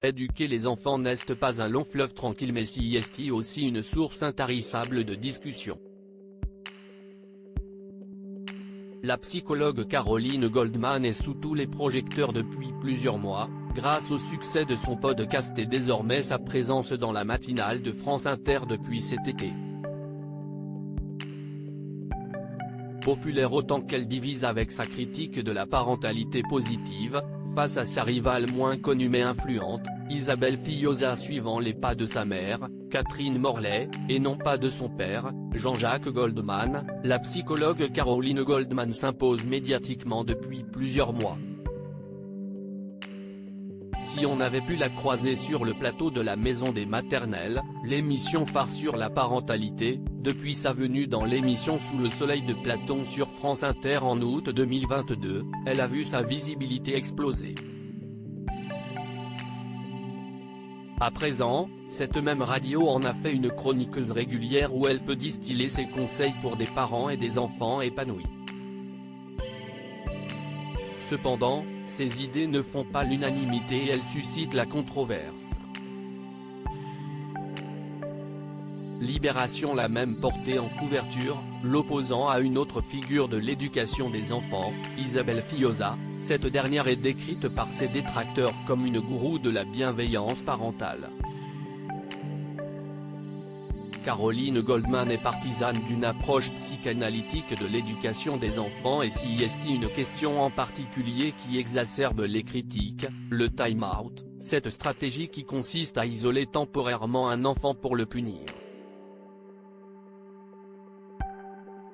Éduquer les enfants n'est pas un long fleuve tranquille mais c'est aussi une source intarissable de discussion. La psychologue Caroline Goldman est sous tous les projecteurs depuis plusieurs mois, grâce au succès de son podcast et désormais sa présence dans la matinale de France Inter depuis cet été. Populaire autant qu'elle divise avec sa critique de la parentalité positive, face à sa rivale moins connue mais influente, Isabelle Fillosa suivant les pas de sa mère, Catherine Morlet, et non pas de son père, Jean-Jacques Goldman, la psychologue Caroline Goldman s'impose médiatiquement depuis plusieurs mois. Si on avait pu la croiser sur le plateau de la Maison des Maternelles, l'émission phare sur la parentalité, depuis sa venue dans l'émission Sous le soleil de Platon sur France Inter en août 2022, elle a vu sa visibilité exploser. À présent, cette même radio en a fait une chroniqueuse régulière où elle peut distiller ses conseils pour des parents et des enfants épanouis. Cependant, ces idées ne font pas l'unanimité et elles suscitent la controverse. Libération l'a même portée en couverture, l'opposant à une autre figure de l'éducation des enfants, Isabelle Fillosa. Cette dernière est décrite par ses détracteurs comme une gourou de la bienveillance parentale. Caroline Goldman est partisane d'une approche psychanalytique de l'éducation des enfants et s'y est une question en particulier qui exacerbe les critiques, le time-out, cette stratégie qui consiste à isoler temporairement un enfant pour le punir.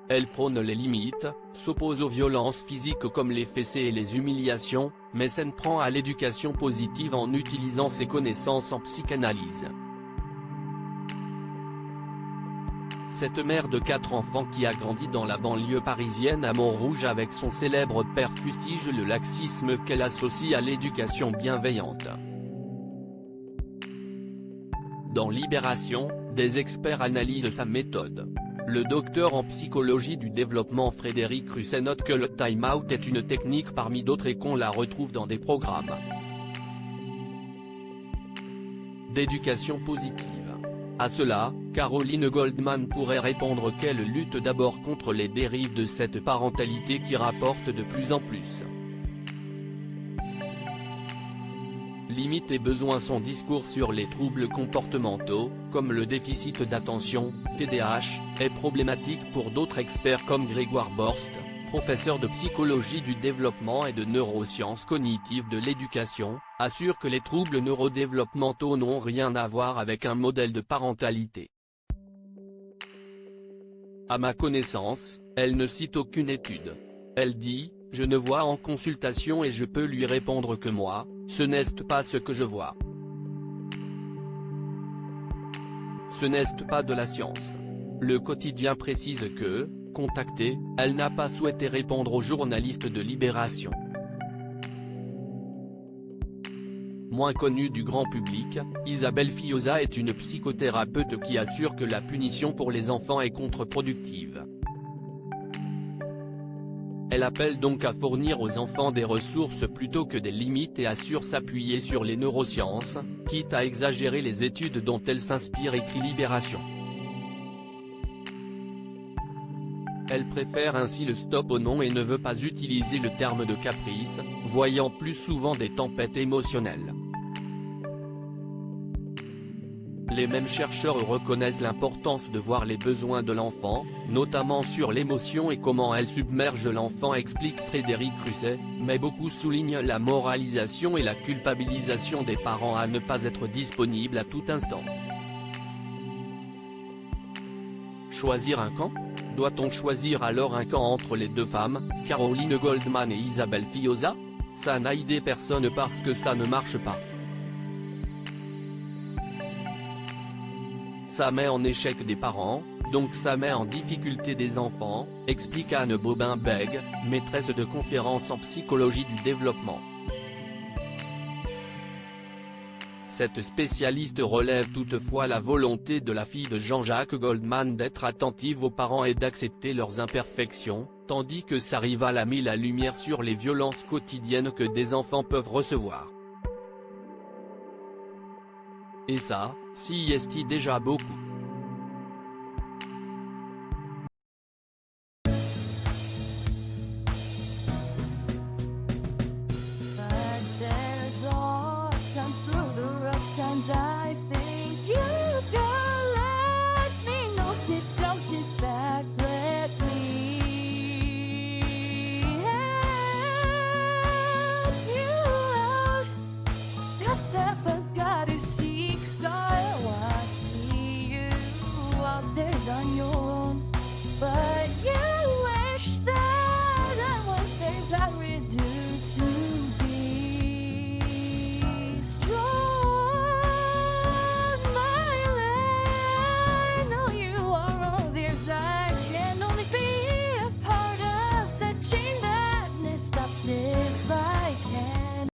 Elle prône les limites, s'oppose aux violences physiques comme les fessées et les humiliations, mais s'en prend à l'éducation positive en utilisant ses connaissances en psychanalyse. Cette mère de 4 enfants qui a grandi dans la banlieue parisienne à Montrouge avec son célèbre père fustige le laxisme qu'elle associe à l'éducation bienveillante. Dans Libération, des experts analysent sa méthode. Le docteur en psychologie du développement Frédéric Russet note que le time-out est une technique parmi d'autres et qu'on la retrouve dans des programmes d'éducation positive. À cela, Caroline Goldman pourrait répondre qu'elle lutte d'abord contre les dérives de cette parentalité qui rapporte de plus en plus. Limite et besoin. Son discours sur les troubles comportementaux, comme le déficit d'attention, TDAH, est problématique pour d'autres experts comme Grégoire Borst, professeur de psychologie du développement et de neurosciences cognitives de l'éducation, assure que les troubles neurodéveloppementaux n'ont rien à voir avec un modèle de parentalité. À ma connaissance, elle ne cite aucune étude. Elle dit, je ne vois en consultation et je peux lui répondre que moi, ce n'est pas ce que je vois. Ce n'est pas de la science. Le quotidien précise que, contactée, elle n'a pas souhaité répondre aux journalistes de Libération. Moins connue du grand public, Isabelle Fillosa est une psychothérapeute qui assure que la punition pour les enfants est contre-productive. Elle appelle donc à fournir aux enfants des ressources plutôt que des limites et assure s'appuyer sur les neurosciences, quitte à exagérer les études dont elle s'inspire, écrit Libération. Elle préfère ainsi le stop au non et ne veut pas utiliser le terme de caprice, voyant plus souvent des tempêtes émotionnelles. Les mêmes chercheurs reconnaissent l'importance de voir les besoins de l'enfant, notamment sur l'émotion et comment elle submerge l'enfant, explique Frédéric Russet, mais beaucoup soulignent la moralisation et la culpabilisation des parents à ne pas être disponibles à tout instant. Choisir un camp ? Doit-on choisir alors un camp entre les deux femmes, Caroline Goldman et Isabelle Fillosa ? Ça n'a aidé personne parce que ça ne marche pas. Ça met en échec des parents, donc ça met en difficulté des enfants, explique Anne Bobin-Bègue, maîtresse de conférences en psychologie du développement. Cette spécialiste relève toutefois la volonté de la fille de Jean-Jacques Goldman d'être attentive aux parents et d'accepter leurs imperfections, tandis que sa rivale a mis la lumière sur les violences quotidiennes que des enfants peuvent recevoir. Et ça, si est déjà beaucoup.